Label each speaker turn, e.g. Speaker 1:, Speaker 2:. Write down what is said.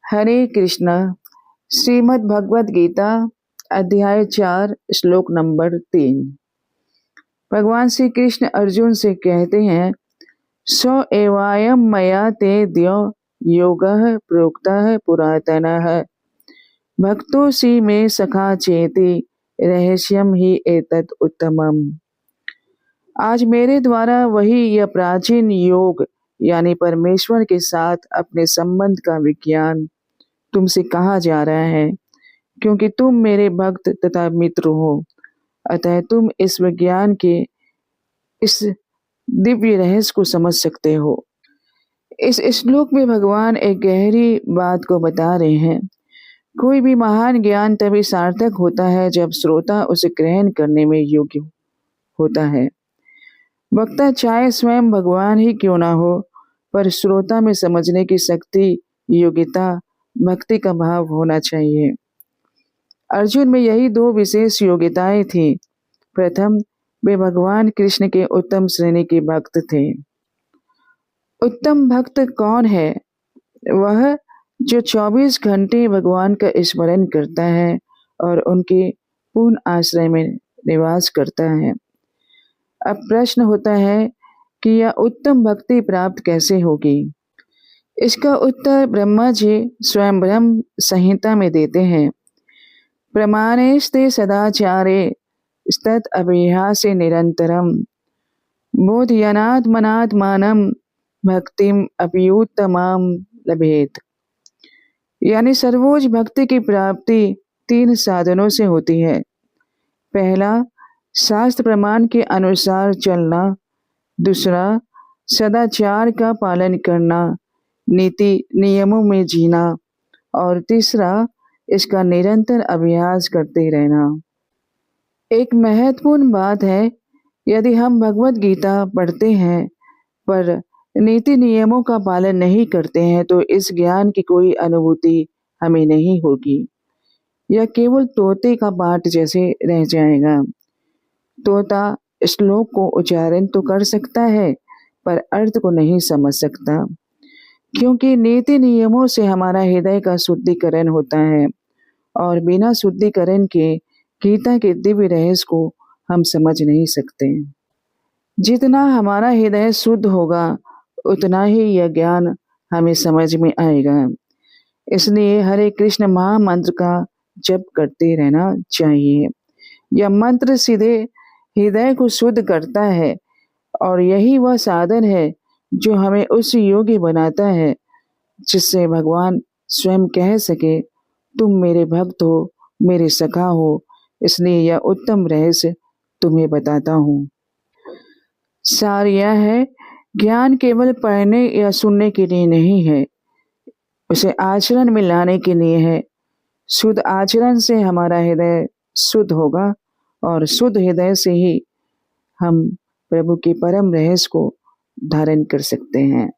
Speaker 1: हरे कृष्णा। श्रीमद् भगवद गीता अध्याय 4 श्लोक नंबर 3। भगवान श्री कृष्ण अर्जुन से कहते हैं, सो एवायम मया ते द्यो योगः प्रोक्तः पुरातनः भक्तोऽसि मे सखा चेति रहस्यम ही एतत् उत्तमम्। आज मेरे द्वारा वही यह प्राचीन योग यानी परमेश्वर के साथ अपने संबंध का विज्ञान तुमसे कहा जा रहा है, क्योंकि तुम मेरे भक्त तथा मित्र हो। अतः तुम इस विज्ञान के इस दिव्य रहस्य को समझ सकते हो। इस श्लोक में भगवान एक गहरी बात को बता रहे हैं। कोई भी महान ज्ञान तभी सार्थक होता है जब श्रोता उसे ग्रहण करने में योग्य होता है। वक्ता चाहे स्वयं भगवान ही क्यों ना हो, पर श्रोता में समझने की शक्ति, योग्यता, भक्ति का भाव होना चाहिए। अर्जुन में यही दो विशेष योग्यताएं थी। प्रथम, वे भगवान कृष्ण के उत्तम श्रेणी के भक्त थे। उत्तम भक्त कौन है? वह जो 24 घंटे भगवान का स्मरण करता है और उनके पूर्ण आश्रय में निवास करता है। अब प्रश्न होता है कि यह उत्तम भक्ति प्राप्त कैसे होगी? इसका उत्तर ब्रह्मा जी स्वयं ब्रह्म संहिता में देते हैं। प्रमाणेस्ते सदाचारे स्तत् अभ्यासे निरंतरम बोधयनात्मनात्मानं भक्तिम अप्युत्तमाम लभेत। यानी सर्वोच्च भक्ति की प्राप्ति 3 साधनों से होती है। पहला, शास्त्र प्रमाण के अनुसार चलना। दूसरा, सदाचार का पालन करना, नीति नियमों में जीना। और तीसरा, इसका निरंतर अभ्यास करते रहना। एक महत्वपूर्ण बात है, यदि हम भगवद गीता पढ़ते हैं पर नीति नियमों का पालन नहीं करते हैं तो इस ज्ञान की कोई अनुभूति हमें नहीं होगी। यह केवल तोते का पाठ जैसे रह जाएगा। तोता श्लोक को उच्चारण तो कर सकता है पर अर्थ को नहीं समझ सकता, क्योंकि नीति नियमों से हमारा हृदय का शुद्धिकरण होता है और बिना शुद्धिकरण के गीता के दिव्य रहस्य को हम समझ नहीं सकते। जितना हमारा हृदय शुद्ध होगा उतना ही यह ज्ञान हमें समझ में आएगा। इसलिए हरे कृष्ण महामंत्र का जप करते रहना चाहिए। यह मंत्र सीधे हृदय को शुद्ध करता है और यही वह साधन है जो हमें उस योग्य बनाता है जिससे भगवान स्वयं कह सके, तुम मेरे भक्त हो, मेरे सखा हो। इसलिए यह उत्तम रहस्य तुम्हें बताता हूँ। सार यह है, ज्ञान केवल पढ़ने या सुनने के लिए नहीं है, उसे आचरण में लाने के लिए है। शुद्ध आचरण से हमारा हृदय शुद्ध होगा और शुद्ध हृदय से ही हम प्रभु के परम रहस्य को धारण कर सकते हैं।